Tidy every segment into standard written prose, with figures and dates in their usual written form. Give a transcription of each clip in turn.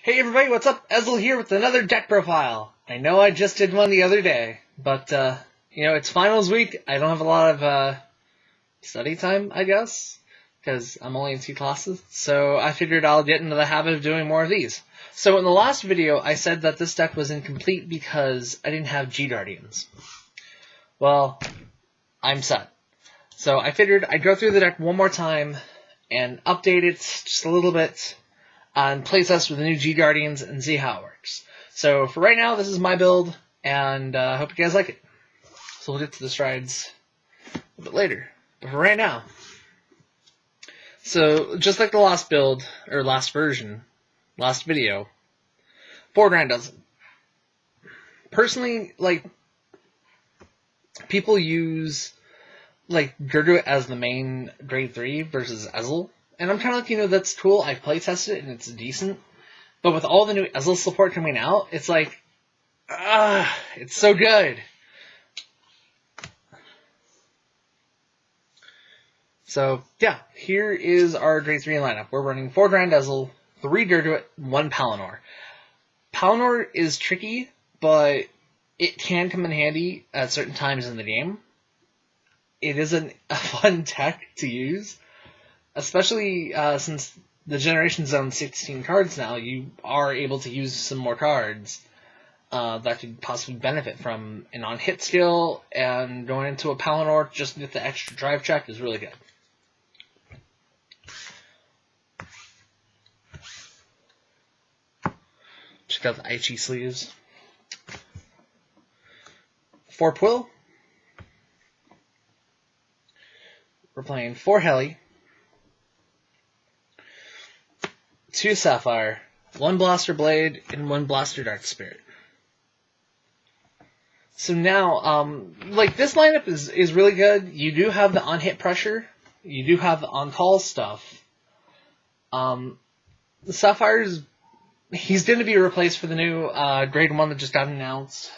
Hey everybody, what's up? Ezel here with another deck profile. I know I just did one the other day, but it's finals week. I don't have a lot of study time, I guess, because I'm only in 2 classes. So I figured I'll get into the habit of doing more of these. So in the last video, I said that this deck was incomplete because I didn't have G-Guardians. Well, I'm set. So I figured I'd go through the deck one more time and update it just a little bit and playtest with the new G-Guardians and see how it works. So for right now, this is my build, and I hope you guys like it. So we'll get to the strides a bit later. But for right now, so just like the last build, or last version, last video, 4 grand dozen. Personally, people use Gurguit as the main grade 3 versus Ezel. And I'm kind of like, that's cool. I've playtested it and it's decent. But with all the new Ezel support coming out, it's like, it's so good. So, yeah, here is our grade 3 lineup. We're running 4 grand Ezel, 3 Gurguit, 1 Palinor. Palinor is tricky, but it can come in handy at certain times in the game. It isn't a fun tech to use. Especially since the Generation Zone 16 cards now, you are able to use some more cards that could possibly benefit from an on-hit skill, and going into a Palinor just to get the extra drive check is really good. Check out the Aichi sleeves. 4 Quill. We're playing 4 Heli. 2 Sapphire, 1 Blaster Blade, and 1 Blaster Dark Spirit. So now, this lineup is really good. You do have the on-hit pressure. You do have the on-call stuff. The Sapphire's, he's going to be replaced for the new grade 1 that just got announced.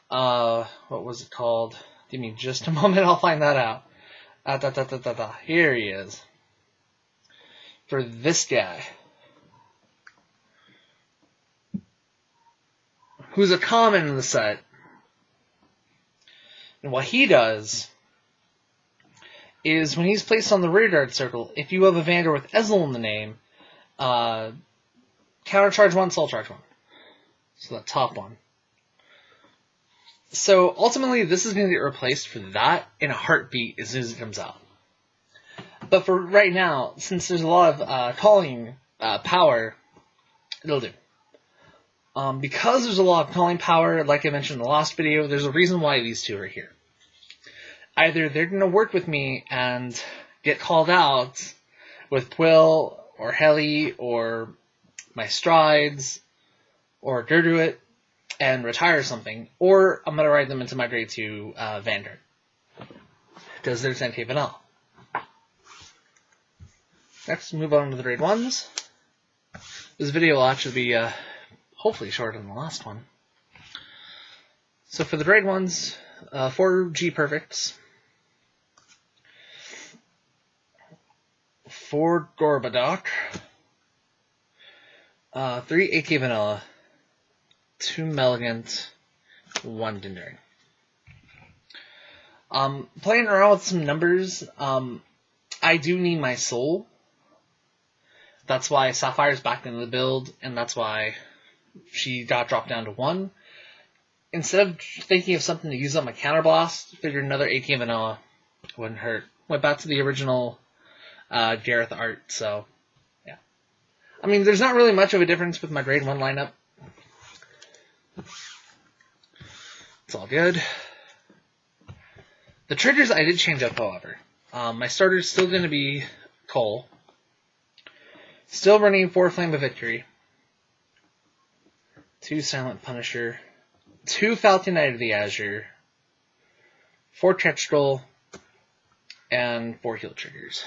What was it called? Give me just a moment, I'll find that out. Here he is. For this guy, who's a common in the set. And what he does is when he's placed on the rear guard circle, if you have a Vanguard with Ezel in the name, countercharge 1, soul charge 1. So that top one. So ultimately, this is going to get replaced for that in a heartbeat as soon as it comes out. But for right now, since there's a lot of calling power, it'll do. Because there's a lot of calling power, like I mentioned in the last video, there's a reason why these two are here. Either they're going to work with me and get called out with Quill, or Heli, or my Strides, or Gurguit, and retire something, or I'm going to ride them into my grade 2 Vanguard. Because they're 10k vanilla. Next, move on to the grade 1s. This video will actually be hopefully shorter than the last one. So for the grade 1s, 4 G Perfects, 4 Gorbadoc, 3 AK Vanilla, 2 Meligant, 1 Dindering. Playing around with some numbers, I do need my soul. That's why Sapphire's back into the build, and that's why she got dropped down to 1. Instead of thinking of something to use on my counterblast, figured another AK Vanilla wouldn't hurt. Went back to the original Gareth art, so yeah. I mean, there's not really much of a difference with my grade 1 lineup. It's all good. The triggers I did change up, however. My starter's still going to be Cole. Still running 4 Flame of Victory, 2 Silent Punisher, 2 Falcon Knight of the Azure, 4 Tetral, and 4 heal triggers.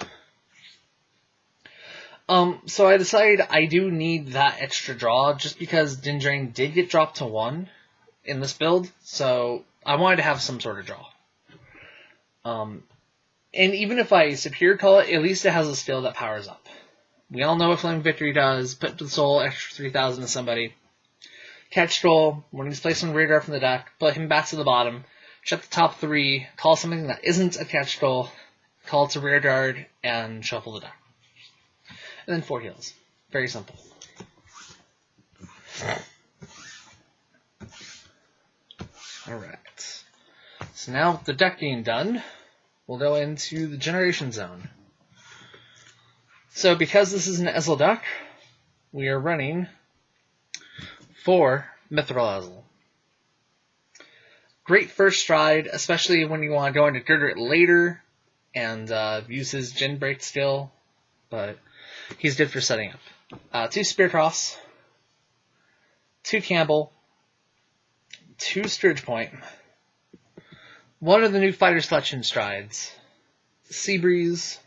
So I decided I do need that extra draw just because Din Drain did get dropped to 1 in this build, so I wanted to have some sort of draw. And even if I Superior Call it, at least it has a skill that powers up. We all know what Flame Victory does. Put the soul, extra 3,000 to somebody. Catch Troll, when he's placed on rear guard from the deck, put him back to the bottom. Shut the top 3, call something that isn't a Catch Troll, call it to rear guard, and shuffle the deck. And then 4 heals. Very simple. Alright. So now with the deck being done, we'll go into the Generation Zone. So because this is an Ezel deck, we are running 4 Mithril Ezel. Great first stride, especially when you want to go into Gurguit later and use his Gin Break skill, but he's good for setting up. 2 Spearcross, 2 Campbell, 2 Scourge Point, 1 of the new Fighter Selection strides, Seabreeze,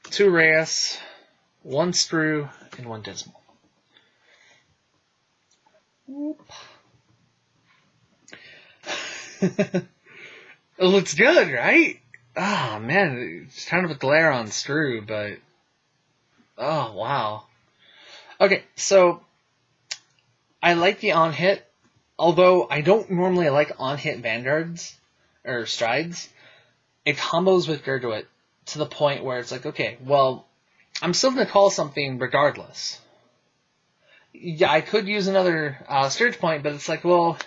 2 Reyes, 1 Screw, and 1 Dismal. Whoop. It looks good, right? Oh man, it's kind of a glare on Screw, but oh wow. Okay, so I like the on-hit, although I don't normally like on-hit vanguards, or strides. It combos with Gurguit to the point where it's like, okay, well, I'm still going to call something regardless. Yeah, I could use another Scourge Point, but it's like, well,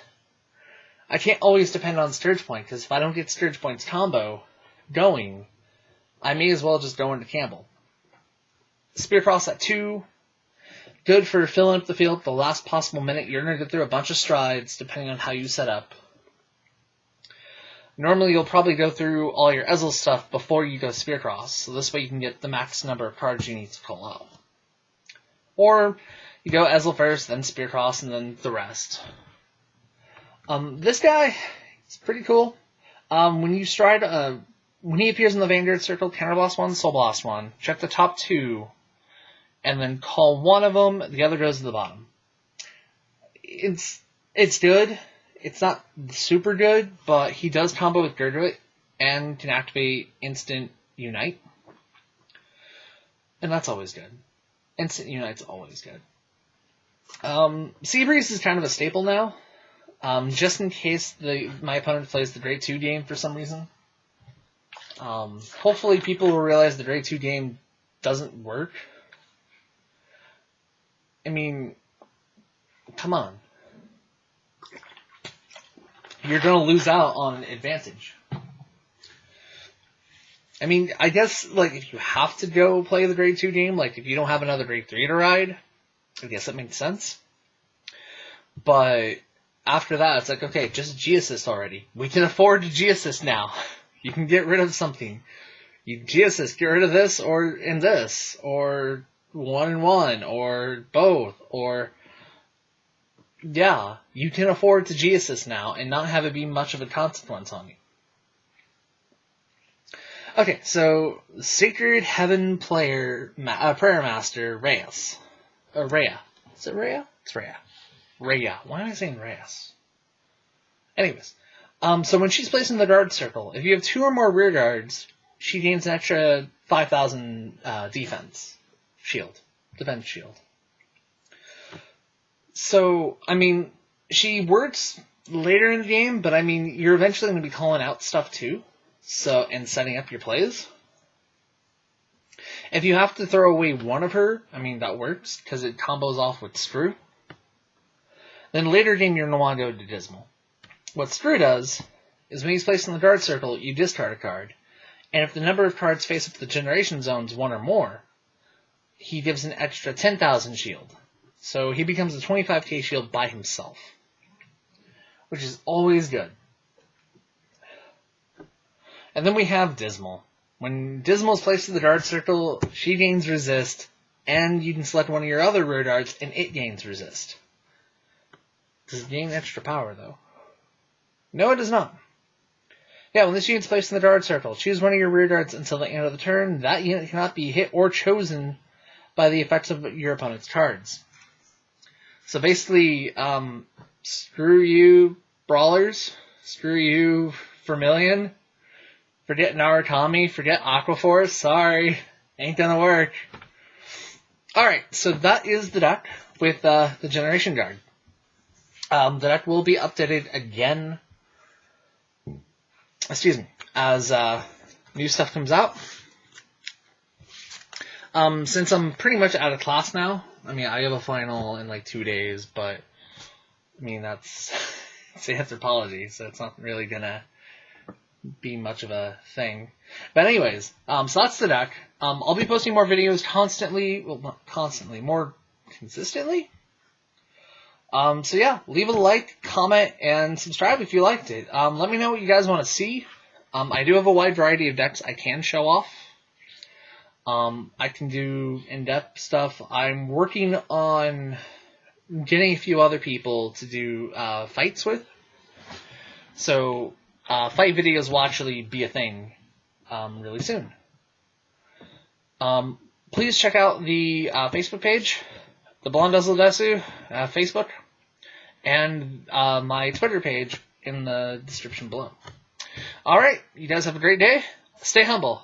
I can't always depend on Scourge Point, because if I don't get Scourge Point's combo going, I may as well just go into Campbell. Spearcross at 2. Good for filling up the field the last possible minute. You're going to get through a bunch of strides, depending on how you set up. Normally, you'll probably go through all your Ezel stuff before you go Spearcross, so this way you can get the max number of cards you need to call out. Or you go Ezel first, then Spearcross, and then the rest. This guy is pretty cool. When you stride, when he appears in the Vanguard Circle, Counterblast 1, Soul Blast 1, check the top 2, and then call one of them, the other goes to the bottom. It's good. It's not super good, but he does combo with Gurguit and can activate Instant Unite. And that's always good. Instant Unite's always good. Seabreeze is kind of a staple now. Just in case my opponent plays the Grade 2 game for some reason. Hopefully people will realize the Grade 2 game doesn't work. I mean, come on. You're going to lose out on advantage. I mean, I guess, like, if you have to go play the Grade 2 game, like, if you don't have another Grade 3 to ride, I guess that makes sense. But after that, it's like, okay, just G-Assist already. We can afford to G-Assist now. You can get rid of something. You G-Assist, get rid of this, or in this, or 1 and 1, or both, or... Yeah, you can afford to G-Assist now and not have it be much of a consequence on you. Okay, so Sacred Heaven Prayer Master Reyes. Rhea. Is it Rhea? It's Rhea. Rhea. Why am I saying Reyes? Anyways, so when she's placed in the guard circle, if you have 2 or more rear guards, she gains an extra 5,000 defense shield. Defense shield. So, I mean, she works later in the game, but I mean, you're eventually going to be calling out stuff too, so, and setting up your plays. If you have to throw away one of her, I mean, that works, because it combos off with Screw. Then later game, you're going to want to go to Dismal. What Screw does is when he's placed in the guard circle, you discard a card, and if the number of cards face up the generation zones 1 or more, he gives an extra 10,000 shield. So he becomes a 25k shield by himself, which is always good. And then we have Dismal. When Dismal is placed in the guard circle, she gains resist, and you can select one of your other rear guards, and it gains resist. Does it gain extra power, though? No, it does not. Yeah, when this unit's placed in the guard circle, choose one of your rear guards until the end of the turn. That unit cannot be hit or chosen by the effects of your opponent's cards. So basically, screw you, Brawlers. Screw you, Vermilion. Forget Narukami. Forget Aquaforce. Sorry. Ain't gonna work. Alright, so that is the deck with the Generation Guard. The deck will be updated again, as new stuff comes out. Since I'm pretty much out of class now, I mean, I have a final in like 2 days, but, I mean, that's it's anthropology, so it's not really gonna be much of a thing. But anyways, so that's the deck. I'll be posting more videos constantly, well, not constantly, more consistently. So yeah, leave a like, comment, and subscribe if you liked it. Let me know what you guys want to see. I do have a wide variety of decks I can show off. I can do in-depth stuff. I'm working on getting a few other people to do fights with. So fight videos will actually be a thing really soon. Please check out the Facebook page, the Blonde Ezel Desu Facebook, and my Twitter page in the description below. Alright, you guys have a great day. Stay humble.